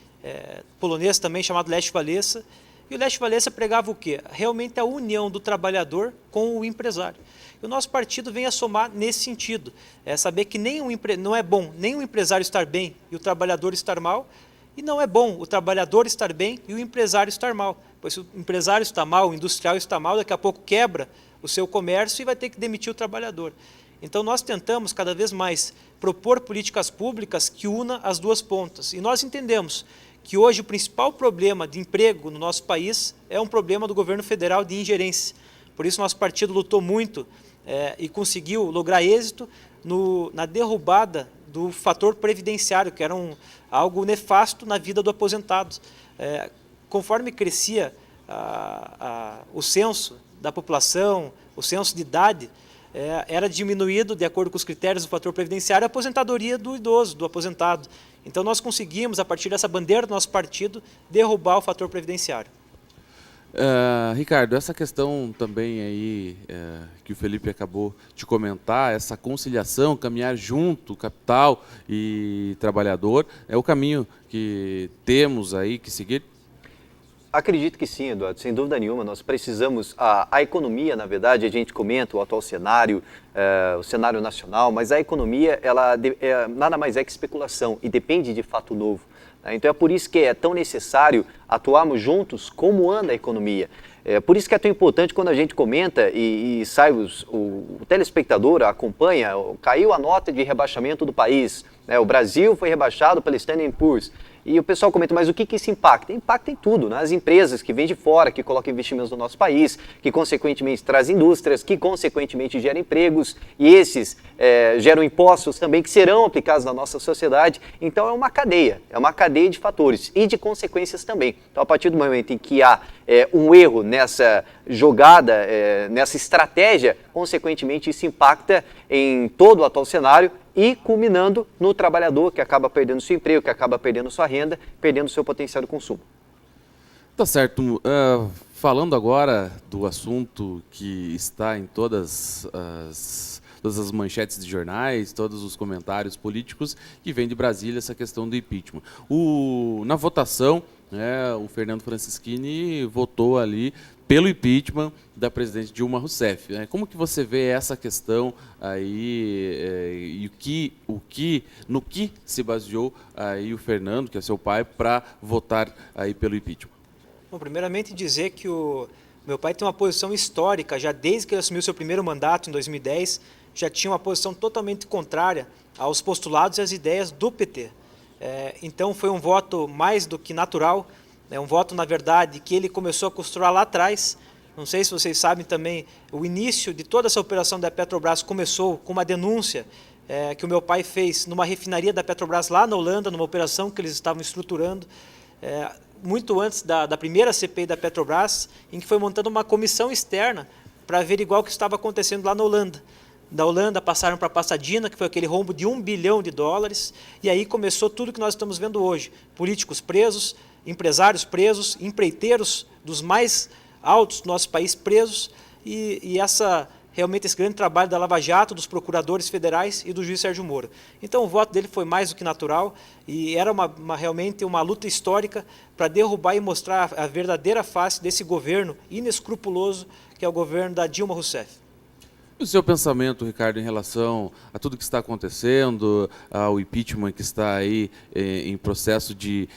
polonês também chamado Lech Walesa, e o Lech Walesa pregava o quê? Realmente a união do trabalhador com o empresário. E o nosso partido vem a somar nesse sentido, saber que não é bom nem o empresário estar bem e o trabalhador estar mal, e não é bom o trabalhador estar bem e o empresário estar mal. Pois se o empresário está mal, o industrial está mal, daqui a pouco quebra o seu comércio e vai ter que demitir o trabalhador. Então nós tentamos cada vez mais propor políticas públicas que unam as duas pontas. E nós entendemos que hoje o principal problema de emprego no nosso país é um problema do governo federal de ingerência. Por isso nosso partido lutou muito e conseguiu lograr êxito na derrubada do fator previdenciário, que era algo nefasto na vida do aposentado. Conforme crescia o censo da população, o censo de idade, era diminuído, de acordo com os critérios do fator previdenciário, a aposentadoria do idoso, do aposentado. Então nós conseguimos, a partir dessa bandeira do nosso partido, derrubar o fator previdenciário. Ricardo, essa questão também aí que o Felipe acabou de comentar, essa conciliação, caminhar junto, capital e trabalhador, é o caminho que temos aí que seguir? Acredito que sim, Eduardo, sem dúvida nenhuma. Nós precisamos, a economia, na verdade, a gente comenta o atual cenário, o cenário nacional, mas a economia, ela nada mais é que especulação e depende de fato novo. Então é por isso que é tão necessário atuarmos juntos como anda a economia. Por isso que é tão importante quando a gente comenta e sai o telespectador acompanha, caiu a nota de rebaixamento do país, o Brasil foi rebaixado pela Standard & Poor's. E o pessoal comenta, mas o que isso impacta? Impacta em tudo, né? As empresas que vêm de fora, que colocam investimentos no nosso país, que consequentemente trazem indústrias, que consequentemente geram empregos, e esses geram impostos também que serão aplicados na nossa sociedade. Então é uma cadeia de fatores e de consequências também. Então a partir do momento em que há um erro nessa jogada, nessa estratégia, consequentemente isso impacta em todo o atual cenário e culminando no trabalhador que acaba perdendo seu emprego, que acaba perdendo sua renda, perdendo seu potencial de consumo. Tá certo. Falando agora do assunto que está em todas as manchetes de jornais, todos os comentários políticos que vem de Brasília, essa questão do impeachment. Na votação, o Fernando Francischini votou ali pelo impeachment da presidente Dilma Rousseff. Como que você vê essa questão aí e no que se baseou aí o Fernando, que é seu pai, para votar aí pelo impeachment? Bom, primeiramente dizer que o meu pai tem uma posição histórica, já desde que ele assumiu seu primeiro mandato em 2010, já tinha uma posição totalmente contrária aos postulados e às ideias do PT. Então foi um voto mais do que natural, um voto, na verdade, que ele começou a costurar lá atrás. Não sei se vocês sabem também, o início de toda essa operação da Petrobras começou com uma denúncia que o meu pai fez numa refinaria da Petrobras lá na Holanda, numa operação que eles estavam estruturando, muito antes da primeira CPI da Petrobras, em que foi montada uma comissão externa para averiguar o que estava acontecendo lá na Holanda. Da Holanda passaram para Pasadena, que foi aquele rombo de $1 bilhão, e aí começou tudo que nós estamos vendo hoje. Políticos presos, empresários presos, empreiteiros dos mais altos do nosso país presos, e realmente esse grande trabalho da Lava Jato, dos procuradores federais e do juiz Sérgio Moro. Então o voto dele foi mais do que natural, e era realmente uma luta histórica para derrubar e mostrar a verdadeira face desse governo inescrupuloso que é o governo da Dilma Rousseff. E o seu pensamento, Ricardo, em relação a tudo que está acontecendo, ao impeachment que está aí em processo de...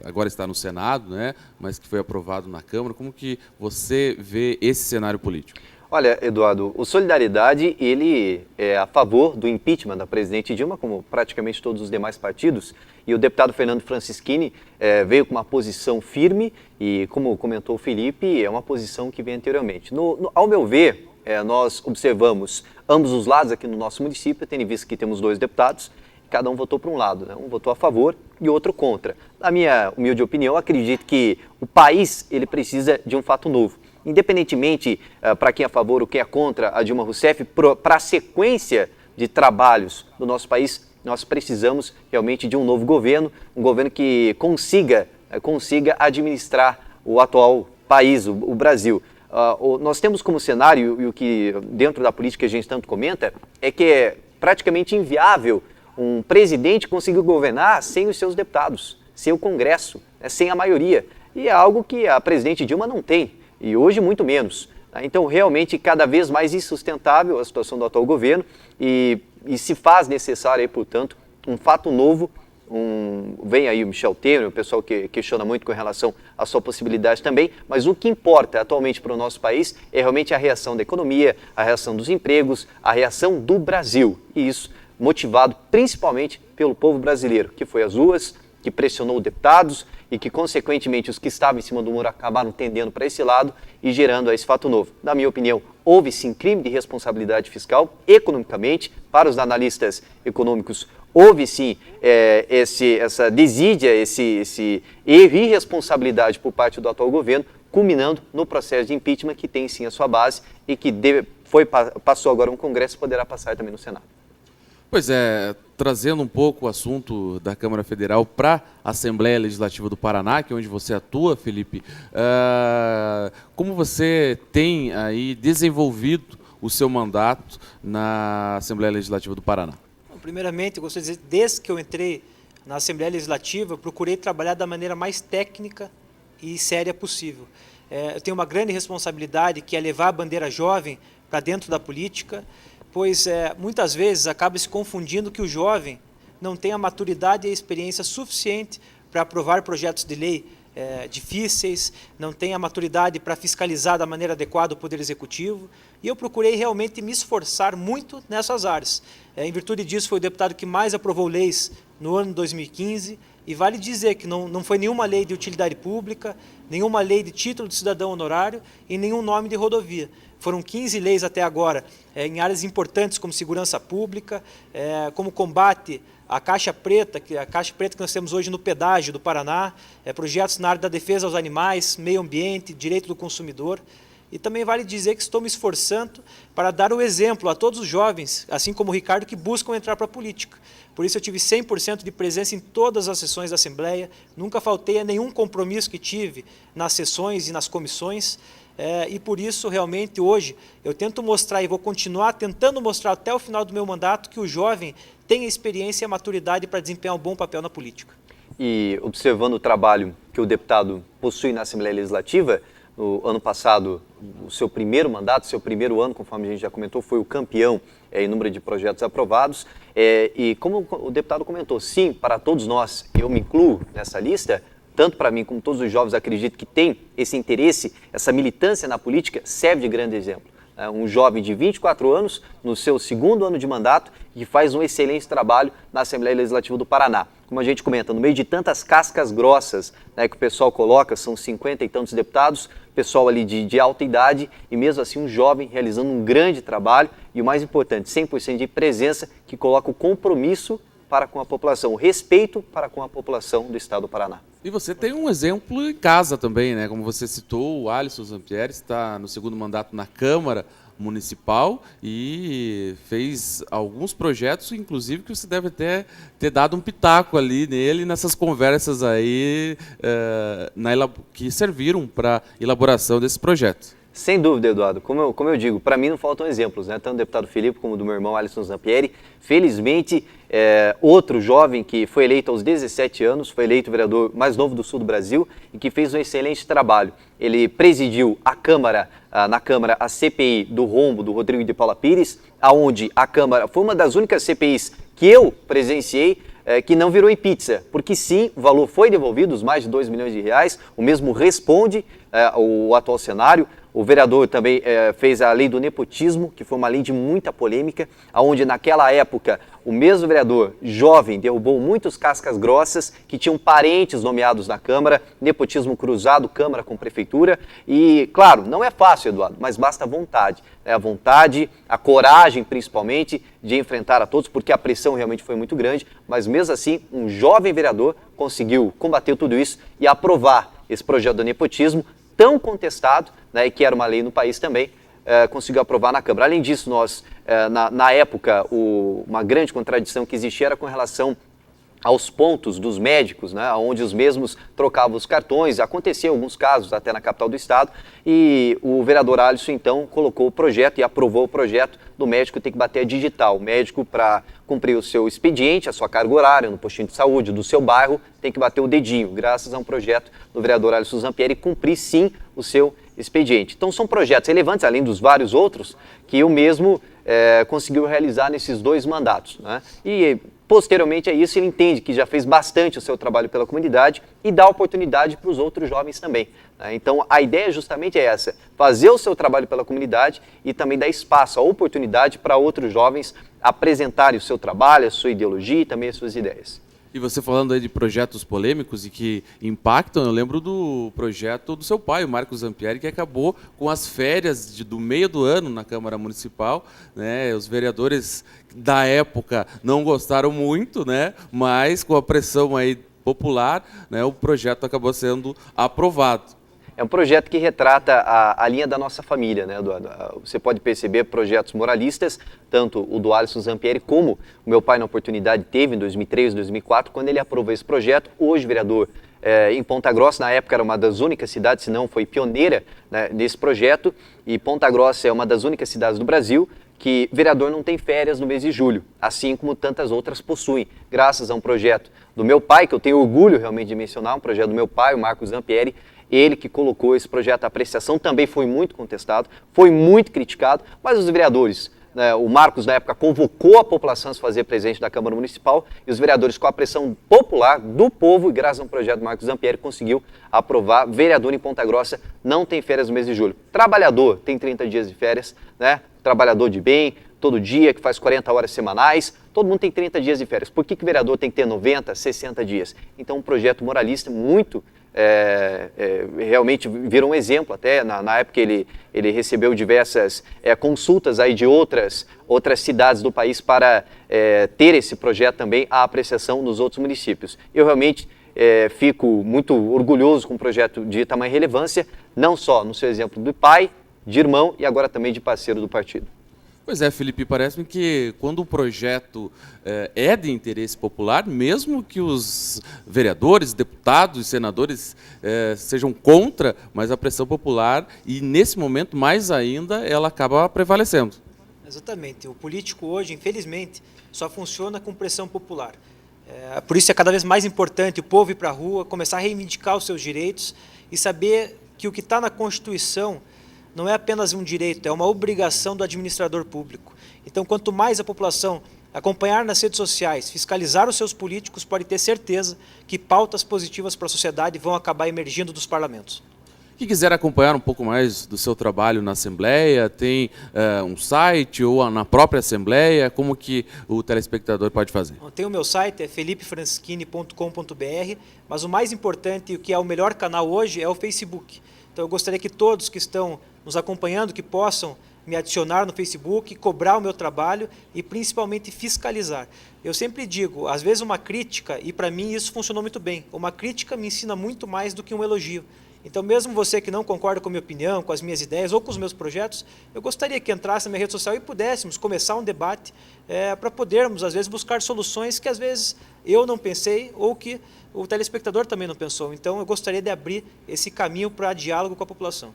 agora está no Senado, né, mas que foi aprovado na Câmara. Como que você vê esse cenário político? Olha, Eduardo, o Solidariedade, ele é a favor do impeachment da presidente Dilma, como praticamente todos os demais partidos, e o deputado Fernando Francischini veio com uma posição firme e, como comentou o Felipe, é uma posição que vem anteriormente. Ao meu ver, nós observamos ambos os lados aqui no nosso município, tendo em vista que temos 2 deputados, cada um votou para um lado, né? Um votou a favor e outro contra. Na minha humilde opinião, acredito que o país ele precisa de um fato novo. Independentemente para quem é a favor ou quem é contra a Dilma Rousseff, para a sequência de trabalhos do nosso país, nós precisamos realmente de um novo governo, um governo que consiga administrar o atual país, o Brasil. Nós temos como cenário, e o que dentro da política a gente tanto comenta, é que é praticamente inviável um presidente conseguir governar sem os seus deputados, sem o Congresso, sem a maioria. E é algo que a presidente Dilma não tem, e hoje muito menos. Então, realmente, cada vez mais insustentável a situação do atual governo e se faz necessário, aí, portanto, um fato novo. Vem aí o Michel Temer, o pessoal que questiona muito com relação à sua possibilidade também, mas o que importa atualmente para o nosso país é realmente a reação da economia, a reação dos empregos, a reação do Brasil. E isso motivado principalmente pelo povo brasileiro, que foi às ruas, que pressionou deputados e que, consequentemente, os que estavam em cima do muro acabaram tendendo para esse lado e gerando esse fato novo. Na minha opinião, houve sim crime de responsabilidade fiscal, economicamente, para os analistas econômicos. Houve sim essa desídia, esse erro e irresponsabilidade por parte do atual governo, culminando no processo de impeachment que tem sim a sua base e que passou agora no Congresso e poderá passar também no Senado. Pois é, trazendo um pouco o assunto da Câmara Federal para a Assembleia Legislativa do Paraná, que é onde você atua, Felipe, como você tem aí desenvolvido o seu mandato na Assembleia Legislativa do Paraná? Primeiramente, eu gostaria de dizer, desde que eu entrei na Assembleia Legislativa, eu procurei trabalhar da maneira mais técnica e séria possível. Eu tenho uma grande responsabilidade, que é levar a bandeira jovem para dentro da política, pois muitas vezes acaba se confundindo que o jovem não tem a maturidade e a experiência suficiente para aprovar projetos de lei difíceis, não tem a maturidade para fiscalizar da maneira adequada o Poder Executivo, e eu procurei realmente me esforçar muito nessas áreas. Em virtude disso, foi o deputado que mais aprovou leis no ano de 2015, E vale dizer que não foi nenhuma lei de utilidade pública, nenhuma lei de título de cidadão honorário e nenhum nome de rodovia. Foram 15 leis até agora em áreas importantes como segurança pública, como combate à caixa preta, que nós temos hoje no pedágio do Paraná, projetos na área da defesa aos animais, meio ambiente, direito do consumidor. E também vale dizer que estou me esforçando para dar o exemplo a todos os jovens, assim como o Ricardo, que buscam entrar para a política. Por isso eu tive 100% de presença em todas as sessões da Assembleia, nunca faltei a nenhum compromisso que tive nas sessões e nas comissões, e por isso realmente hoje eu tento mostrar e vou continuar tentando mostrar até o final do meu mandato que o jovem tem a experiência e a maturidade para desempenhar um bom papel na política. E observando o trabalho que o deputado possui na Assembleia Legislativa, no ano passado, o seu primeiro mandato, seu primeiro ano, conforme a gente já comentou, foi o campeão em número de projetos aprovados. E como o deputado comentou, sim, para todos nós, eu me incluo nessa lista, tanto para mim como todos os jovens, acredito que tem esse interesse, essa militância na política, serve de grande exemplo. Um jovem de 24 anos, no seu segundo ano de mandato, que faz um excelente trabalho na Assembleia Legislativa do Paraná. Como a gente comenta, no meio de tantas cascas grossas, né, que o pessoal coloca, são 50 e tantos deputados, pessoal ali de alta idade, e mesmo assim um jovem realizando um grande trabalho, e o mais importante, 100% de presença, que coloca o compromisso para com a população, o respeito para com a população do estado do Paraná. E você tem um exemplo em casa também, né? Como você citou, o Alisson Zampieri está no segundo mandato na Câmara Municipal e fez alguns projetos, inclusive, que você deve ter dado um pitaco ali nele, nessas conversas aí que serviram para a elaboração desse projeto. Sem dúvida, Eduardo. Como eu digo, para mim não faltam exemplos, né? Tanto do deputado Felipe como do meu irmão Alisson Zampieri. Felizmente, outro jovem que foi eleito aos 17 anos, foi eleito o vereador mais novo do sul do Brasil e que fez um excelente trabalho. Ele presidiu na Câmara a CPI do rombo do Rodrigo de Paula Pires, aonde a Câmara foi uma das únicas CPIs que eu presenciei que não virou em pizza, porque sim, o valor foi devolvido, os mais de 2 milhões de reais, o mesmo responde o atual cenário. O vereador também fez a lei do nepotismo, que foi uma lei de muita polêmica, onde naquela época o mesmo vereador jovem derrubou muitos cascas grossas que tinham parentes nomeados na Câmara, nepotismo cruzado, Câmara com Prefeitura. E, claro, não é fácil, Eduardo, mas basta a vontade. A vontade, a coragem, principalmente, de enfrentar a todos, porque a pressão realmente foi muito grande, mas mesmo assim, um jovem vereador conseguiu combater tudo isso e aprovar esse projeto do nepotismo, tão contestado, né, e que era uma lei no país também, conseguiu aprovar na Câmara. Além disso, nós, na época, uma grande contradição que existia era com relação aos pontos dos médicos, né, onde os mesmos trocavam os cartões. Acontecia em alguns casos, até na capital do estado, e o vereador Alisson, então, colocou o projeto e aprovou o projeto do médico ter que bater a digital. O médico, para cumprir o seu expediente, a sua carga horária no postinho de saúde do seu bairro, tem que bater o dedinho, graças a um projeto do vereador Alisson Zampieri, cumprir sim o seu expediente. Então são projetos relevantes, além dos vários outros, que o mesmo conseguiu realizar nesses 2 mandatos, né? E posteriormente a isso ele entende que já fez bastante o seu trabalho pela comunidade e dá oportunidade para os outros jovens também, né? Então a ideia justamente é essa, fazer o seu trabalho pela comunidade e também dar espaço, a oportunidade para outros jovens apresentarem o seu trabalho, a sua ideologia e também as suas ideias. E você falando aí de projetos polêmicos e que impactam, eu lembro do projeto do seu pai, o Marcos Zampieri, que acabou com as férias do meio do ano na Câmara Municipal, né? Os vereadores da época não gostaram muito, né? Mas com a pressão aí popular, né, o projeto acabou sendo aprovado. É um projeto que retrata a linha da nossa família, né, Eduardo? Você pode perceber projetos moralistas, tanto o do Alisson Zampieri como o meu pai na oportunidade teve em 2003, 2004, quando ele aprovou esse projeto. Hoje, vereador em Ponta Grossa, na época era uma das únicas cidades, se não foi pioneira, né, nesse projeto, e Ponta Grossa é uma das únicas cidades do Brasil que vereador não tem férias no mês de julho, assim como tantas outras possuem, graças a um projeto do meu pai, que eu tenho orgulho realmente de mencionar, um projeto do meu pai, o Marcos Zampieri, ele que colocou esse projeto à apreciação, também foi muito contestado, foi muito criticado, mas os vereadores, né, o Marcos na época convocou a população a se fazer presente da Câmara Municipal e os vereadores com a pressão popular do povo e graças a um projeto do Marcos Zampieri conseguiu aprovar. Vereador em Ponta Grossa não tem férias no mês de julho. Trabalhador tem 30 dias de férias, né? Trabalhador de bem, todo dia, que faz 40 horas semanais, Todo mundo tem 30 dias de férias. Por que o vereador tem que ter 90, 60 dias? Então, um projeto moralista muito, realmente virou um exemplo. Até na época ele recebeu diversas consultas aí de outras cidades do país para ter esse projeto também à apreciação nos outros municípios. Eu realmente fico muito orgulhoso com um projeto de tamanha relevância, não só no seu exemplo de pai, de irmão e agora também de parceiro do partido. Pois é, Felipe, parece-me que quando o projeto é de interesse popular, mesmo que os vereadores, deputados e senadores sejam contra, mas a pressão popular, e nesse momento mais ainda, ela acaba prevalecendo. Exatamente. O político hoje, infelizmente, só funciona com pressão popular. Por isso é cada vez mais importante o povo ir para a rua, começar a reivindicar os seus direitos e saber que o que está na Constituição não é apenas um direito, é uma obrigação do administrador público. Então, quanto mais a população acompanhar nas redes sociais, fiscalizar os seus políticos, pode ter certeza que pautas positivas para a sociedade vão acabar emergindo dos parlamentos. Quem quiser acompanhar um pouco mais do seu trabalho na Assembleia, tem um site ou na própria Assembleia, como que o telespectador pode fazer? Tem o meu site, é felipefranceschini.com.br, mas o mais importante e o que é o melhor canal hoje é o Facebook. Então eu gostaria que todos que estão nos acompanhando, que possam me adicionar no Facebook, cobrar o meu trabalho e principalmente fiscalizar. Eu sempre digo, às vezes uma crítica, e para mim isso funcionou muito bem, uma crítica me ensina muito mais do que um elogio. Então mesmo você que não concorda com a minha opinião, com as minhas ideias ou com os meus projetos, eu gostaria que entrasse na minha rede social e pudéssemos começar um debate para podermos às vezes buscar soluções que às vezes eu não pensei ou que o telespectador também não pensou. Então eu gostaria de abrir esse caminho para diálogo com a população.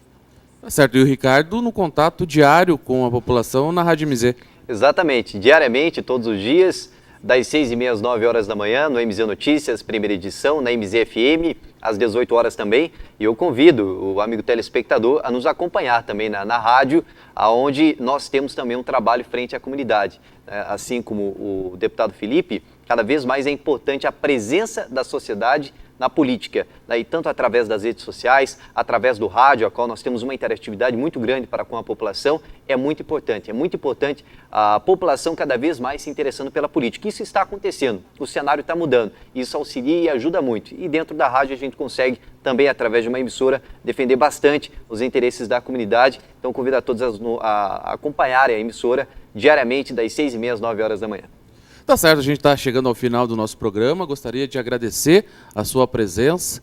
Tá certo, e o Ricardo no contato diário com a população na Rádio MZ. Exatamente, diariamente, todos os dias, das 6h30 às 9 horas da manhã, no MZ Notícias, primeira edição, na MZ FM, às 18 horas também. E eu convido o amigo telespectador a nos acompanhar também na rádio, onde nós temos também um trabalho frente à comunidade. Assim como o deputado Felipe, cada vez mais é importante a presença da sociedade na política, e tanto através das redes sociais, através do rádio, a qual nós temos uma interatividade muito grande para com a população, é muito importante a população cada vez mais se interessando pela política. Isso está acontecendo, o cenário está mudando, isso auxilia e ajuda muito, e dentro da rádio a gente consegue também, através de uma emissora, defender bastante os interesses da comunidade. Então convido a todos a acompanharem a emissora diariamente das 6h30 às 9 horas da manhã. Tá certo, a gente está chegando ao final do nosso programa. Gostaria de agradecer a sua presença,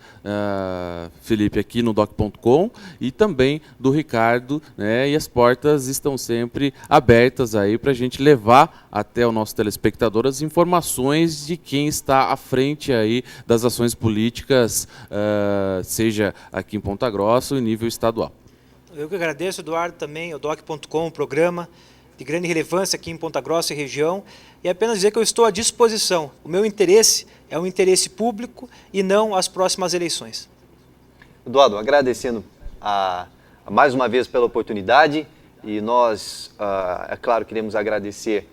Felipe, aqui no doc.com e também do Ricardo, né? E as portas estão sempre abertas aí para a gente levar até o nosso telespectador as informações de quem está à frente aí das ações políticas, seja aqui em Ponta Grossa ou em nível estadual. Eu que agradeço, Eduardo, também, o doc.com, o programa de grande relevância aqui em Ponta Grossa e região, e apenas dizer que eu estou à disposição. O meu interesse é um interesse público e não as próximas eleições. Eduardo, agradecendo mais uma vez pela oportunidade, e nós, é claro, queremos agradecer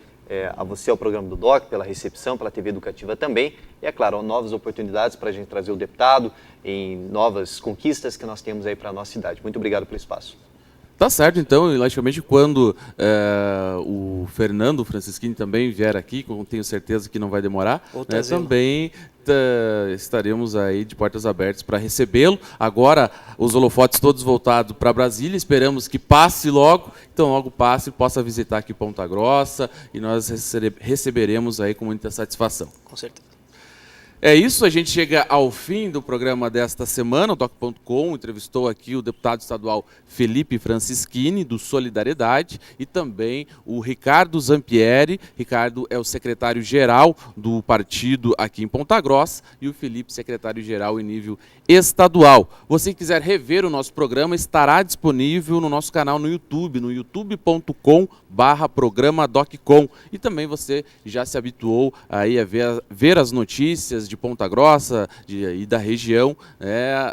a você, ao programa do DOC, pela recepção, pela TV Educativa também, e é claro, novas oportunidades para a gente trazer o deputado em novas conquistas que nós temos aí para a nossa cidade. Muito obrigado pelo espaço. Tá certo, então, e logicamente quando o Fernando Franceschini também vier aqui, tenho certeza que não vai demorar, né, também estaremos aí de portas abertas para recebê-lo. Agora, os holofotes todos voltados para Brasília, esperamos que passe logo, então logo passe e possa visitar aqui Ponta Grossa, e nós receberemos aí com muita satisfação. Com certeza. É isso, a gente chega ao fim do programa desta semana. O doc.com entrevistou aqui o deputado estadual Felipe Franceschini, do Solidariedade, e também o Ricardo Zampieri. Ricardo é o secretário-geral do partido aqui em Ponta Grossa e o Felipe, secretário-geral em nível estadual. Você que quiser rever o nosso programa, estará disponível no nosso canal no YouTube, no youtube.com/programa DocCom. E também você já se habituou aí a ver as notícias de Ponta Grossa e da região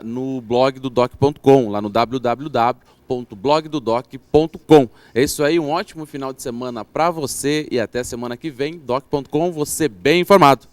no blog do doc.com, lá no www.blogdodoc.com. É isso aí, um ótimo final de semana para você e até semana que vem. Doc.com, você bem informado.